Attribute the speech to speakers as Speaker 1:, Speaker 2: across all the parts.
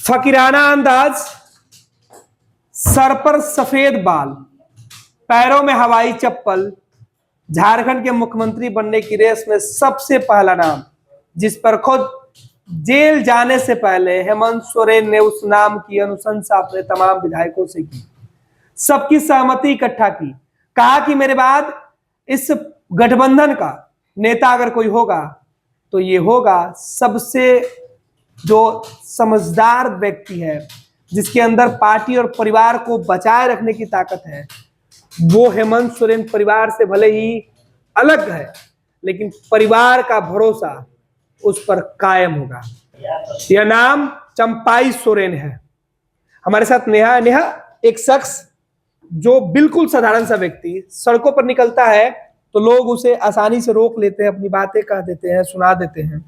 Speaker 1: फकीराना अंदाज, सर पर सफेद बाल, पैरों में हवाई चप्पल, झारखंड के मुख्यमंत्री बनने की रेस में सबसे पहला नाम, जिस पर खुद जेल जाने से पहले हेमंत सोरेन ने उस नाम की अनुशंसा अपने तमाम विधायकों से की, सबकी सहमति इकट्ठा की, कहा कि मेरे बाद इस गठबंधन का नेता अगर कोई होगा तो ये होगा सबसे जो समझदार व्यक्ति है, जिसके अंदर पार्टी और परिवार को बचाए रखने की ताकत है, वो हेमंत सोरेन परिवार से भले ही अलग है लेकिन परिवार का भरोसा उस पर कायम होगा। यह नाम चंपाई सोरेन है। हमारे साथ नेहा एक शख्स जो बिल्कुल साधारण सा व्यक्ति सड़कों पर निकलता है तो लोग उसे आसानी से रोक लेते हैं, अपनी बातें कह देते हैं, सुना देते हैं।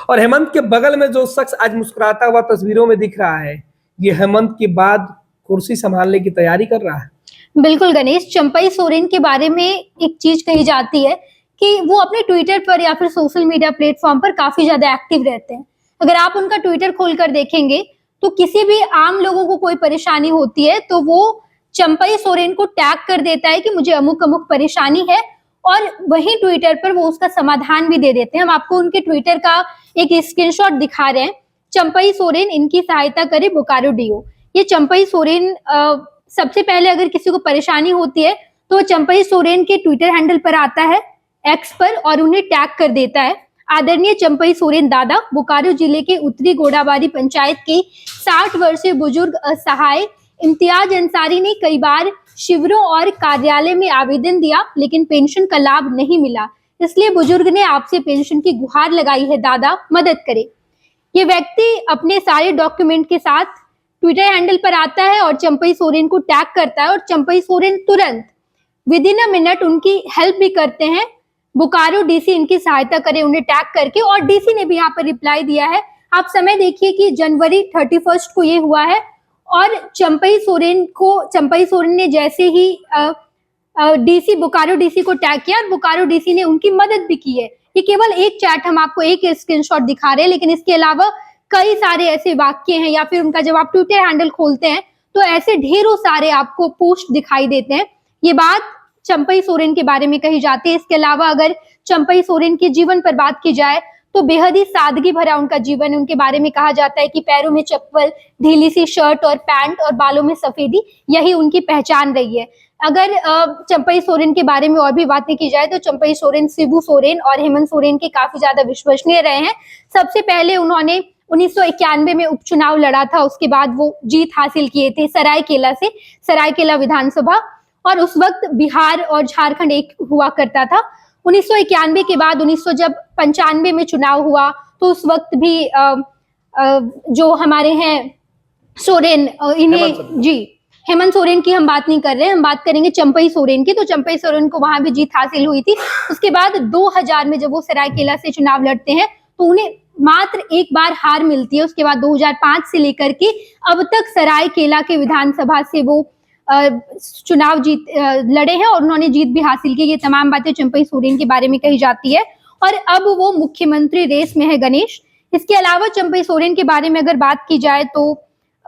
Speaker 1: और हेमंत के बगल में जो शख्स आज मुस्कुराता हुआ तस्वीरों में दिख रहा है, ये हेमंत के बाद कुर्सी संभालने की तैयारी कर रहा है।
Speaker 2: बिल्कुल गणेश, चंपाई सोरेन के बारे में एक चीज कही जाती है कि वो अपने ट्विटर पर या फिर सोशल मीडिया प्लेटफॉर्म पर काफी ज्यादा एक्टिव रहते हैं। अगर आप उनका ट्विटर खोलकर देखेंगे तो किसी भी आम लोगों को कोई परेशानी होती है तो वो चंपाई सोरेन को टैग कर देता है कि मुझे अमुक अमुक परेशानी है, और वही ट्विटर पर वो उसका समाधान भी दे देते हैं। हम आपको उनके ट्विटर का एक स्क्रीनशॉट दिखा रहे हैं। चंपाई सोरेन, इनकी सहायता करे बोकारो डीओ। ये चंपाई सोरेन सबसे पहले अगर किसी को परेशानी होती है तो चंपाई सोरेन के ट्विटर हैंडल पर आता है एक्स पर और उन्हें टैग कर देता है। आदरणीय चंपाई सोरेन दादा, बोकारो जिले के उत्तरी गोडाबारी पंचायत के 60 वर्षीय बुजुर्ग असहाय इम्तियाज अंसारी ने कई बार शिविरों और कार्यालय में आवेदन दिया लेकिन पेंशन का लाभ नहीं मिला, इसलिए बुजुर्ग ने आपसे पेंशन की गुहार लगाई है, दादा मदद करे। ये व्यक्ति अपने सारे डॉक्यूमेंट के साथ ट्विटर हैंडल पर आता है और चंपाई सोरेन को टैग करता है और चंपाई सोरेन तुरंत विदिन अ मिनट उनकी हेल्प भी करते हैं। बोकारो डीसी इनकी सहायता करे उन्हें टैग करके, और डीसी ने भी यहाँ पर रिप्लाई दिया है। आप समय देखिए कि जनवरी 31 को ये हुआ है और चंपाई सोरेन ने जैसे ही डीसी बोकारो डीसी को टैग किया और बोकारो डीसी ने उनकी मदद भी की है। ये केवल एक चैट, हम आपको एक स्क्रीनशॉट दिखा रहे हैं, लेकिन इसके अलावा कई सारे ऐसे वाक्य हैं, या फिर उनका जब आप ट्विटर हैंडल खोलते हैं तो ऐसे ढेरों सारे आपको पोस्ट दिखाई देते हैं। ये बात चंपाई सोरेन के बारे में कही जाती है। इसके अलावा अगर चंपाई सोरेन के जीवन पर बात की जाए तो बेहद ही सादगी भरा उनका जीवन है। उनके बारे में कहा जाता है कि पैरों में चप्पल, ढीली सी शर्ट और पैंट और बालों में सफेदी, यही उनकी पहचान रही है। अगर चंपाई सोरेन के बारे में और भी बातें की जाए तो चंपाई सोरेन शिबू सोरेन और हेमंत सोरेन के काफी ज्यादा विश्वसनीय रहे हैं। सबसे पहले उन्होंने 1991 में उपचुनाव लड़ा था, उसके बाद वो जीत हासिल किए थे सरायकेला विधानसभा, और उस वक्त बिहार और झारखंड एक हुआ करता था। 1991 के बाद 1995 में चुनाव हुआ तो उस वक्त भी जो हमारे हैं सोरेन, इन्हें हेमंत सोरेन की हम बात नहीं कर रहे हैं, हम बात करेंगे चंपाई सोरेन की। तो चंपाई सोरेन को वहां भी जीत हासिल हुई थी। उसके बाद 2000 में जब वो सरायकेला से चुनाव लड़ते हैं तो उन्हें मात्र एक बार हार मिलती है। उसके बाद 2005 से लेकर के अब तक सरायकेला के विधानसभा से वो चुनाव लड़े हैं और उन्होंने जीत भी हासिल की। ये तमाम बातें चंपाई सोरेन के बारे में कही जाती है और अब वो मुख्यमंत्री रेस में है गणेश। इसके अलावा चंपाई सोरेन के बारे में अगर बात की जाए तो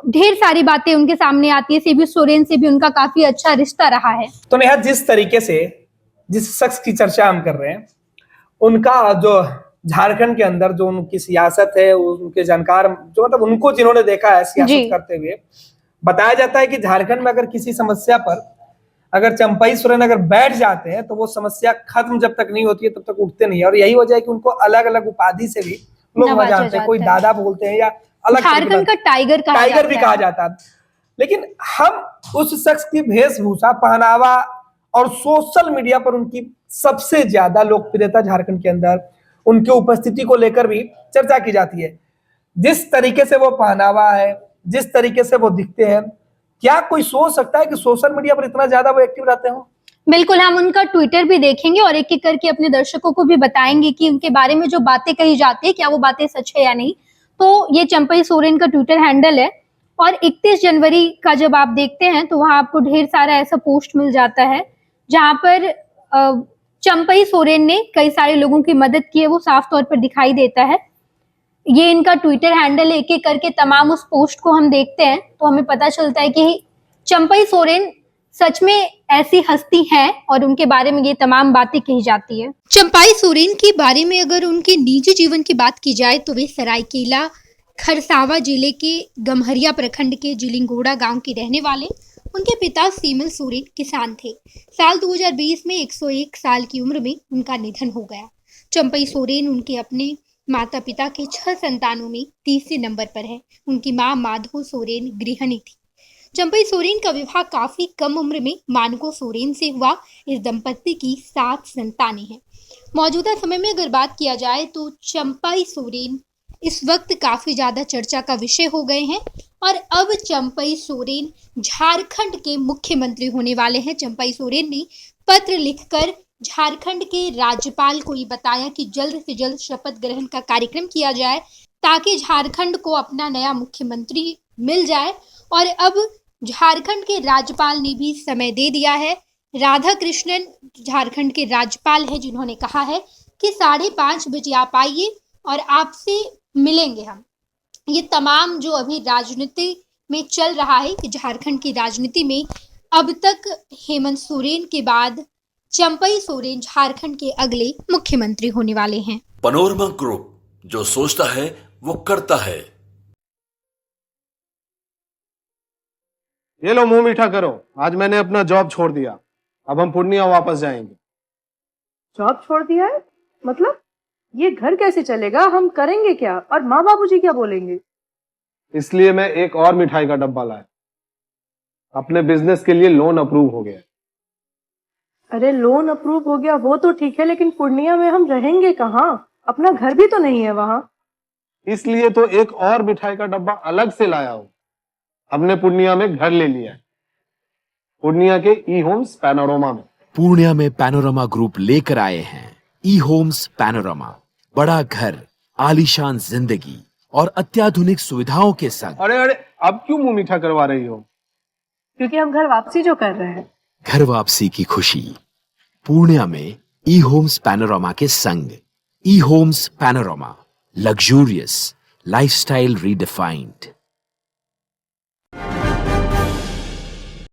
Speaker 2: ढेर सारी बातें उनके सामने आती है। शिबू सोरेन से भी उनका काफी अच्छा रिश्ता रहा है।
Speaker 1: तो नेहा, जिस तरीके से जिस शख्स की चर्चा हम कर रहे हैं, उनका जो झारखंड के अंदर जो उनकी सियासत है, उनके जानकार जो मतलब उनको जिन्होंने देखा है सियासत करते हुए, बताया जाता है कि झारखंड में अगर किसी समस्या पर अगर चंपाई सोरेन अगर बैठ जाते हैं तो वो समस्या खत्म जब तक नहीं होती है तब तक उठते नहीं है। और यही वजह है कि उनको अलग अलग उपाधि से भी लोग जानते हैं, कोई दादा बोलते हैं या अलग
Speaker 2: झारखंड का टाइगर
Speaker 1: भी कहा जाता है। लेकिन हम उस शख्स की वेशभूषा, पहनावा और सोशल मीडिया पर उनकी सबसे ज्यादा लोकप्रियता झारखंड के अंदर उनकी उपस्थिति को लेकर भी चर्चा की जाती है। जिस तरीके से वो पहनावा है, जिस तरीके से वो दिखते हैं, क्या कोई सोच सकता है कि सोशल मीडिया पर इतना ज्यादा वो एक्टिव रहते हो?
Speaker 2: बिल्कुल, हम उनका ट्विटर भी देखेंगे और एक एक करके अपने दर्शकों को भी बताएंगे कि उनके बारे में जो बातें कही जाती है क्या वो बातें सच है या नहीं। तो ये चंपाई सोरेन का ट्विटर हैंडल है और 31 जनवरी का जब आप देखते हैं तो वहां आपको ढेर सारा ऐसा पोस्ट मिल जाता है जहां पर चंपाई सोरेन ने कई सारे लोगों की मदद की है, वो साफ तौर पर दिखाई देता है। ये इनका ट्विटर हैंडल एक एक करके तमाम उस पोस्ट को हम देखते हैं तो हमें पता चलता है कि चंपई सोरेन सच में ऐसी हस्ती हैं और उनके बारे में ये तमाम बातें कही जाती है। चंपई सोरेन के बारे में अगर उनके निजी जीवन की बात की जाए तो वे सरायकेला खरसावा जिले के गम्हरिया प्रखंड के जिलिंगोड़ा गांव के रहने वाले। उनके पिता सीमल सोरेन किसान थे। साल 2020 में 101 साल की उम्र में उनका निधन हो गया। चंपई सोरेन उनके अपने माता पिता के 6 संतानों में तीसरे नंबर पर है। उनकी मां माधो सोरेन गृहिणी थी। चंपई सोरेन का विवाह काफी कम उम्र में मानको सोरेन से हुआ। इस दंपत्ति की 7 संतानें हैं। मौजूदा समय में अगर बात किया जाए तो चंपई सोरेन इस वक्त काफी ज्यादा चर्चा का विषय हो गए हैं और अब चंपई सोरेन झारखंड के मुख्यमंत्री होने वाले हैं। चंपई सोरेन ने पत्र लिखकर झारखंड के राज्यपाल को ये बताया कि जल्द से जल्द शपथ ग्रहण का कार्यक्रम किया जाए ताकि झारखंड को अपना नया मुख्यमंत्री मिल जाए। और अब झारखंड के राज्यपाल ने भी समय दे दिया है। राधा कृष्णन झारखंड के राज्यपाल हैं जिन्होंने कहा है कि 5:30 बजे आप आइए और आपसे मिलेंगे हम। ये तमाम जो अभी राजनीति में चल रहा है कि झारखंड की राजनीति में अब तक हेमंत सोरेन के बाद चंपई सोरेन झारखंड के अगले मुख्यमंत्री होने वाले हैं।
Speaker 3: पैनोरमा ग्रुप, जो सोचता है वो करता है।
Speaker 4: ये लो मुंह मीठा करो, आज मैंने अपना जॉब छोड़ दिया। अब हम पूर्णिया वापस जाएंगे।
Speaker 5: जॉब छोड़ दिया है? मतलब ये घर कैसे चलेगा? हम करेंगे क्या? और माँ बाबूजी क्या बोलेंगे?
Speaker 4: इसलिए मैं एक और मिठाई का डब्बा लाया। अपने बिजनेस के लिए लोन अप्रूव हो गया।
Speaker 5: अरे लोन अप्रूव हो गया वो तो ठीक है, लेकिन पूर्णिया में हम रहेंगे कहाँ? अपना घर भी तो नहीं है वहाँ।
Speaker 4: इसलिए तो एक और मिठाई का डब्बा अलग से लाया हूँ। हमने पूर्णिया में घर ले लिया है, पूर्णिया के ई होम्स पैनोरमा में।
Speaker 6: पूर्णिया में पैनोरमा ग्रुप लेकर आए हैं ई होम्स पैनोरमा। बड़ा घर, आलीशान जिंदगी और अत्याधुनिक सुविधाओं के संग।
Speaker 4: अरे अरे, अब क्यों मुंह मीठा करवा रही हो?
Speaker 5: क्योंकि हम घर वापसी जो कर रहे हैं।
Speaker 6: घर वापसी की खुशी पूर्णिया में ई होम्स पैनोरमा के संग। E homes panorama, luxurious lifestyle redefined.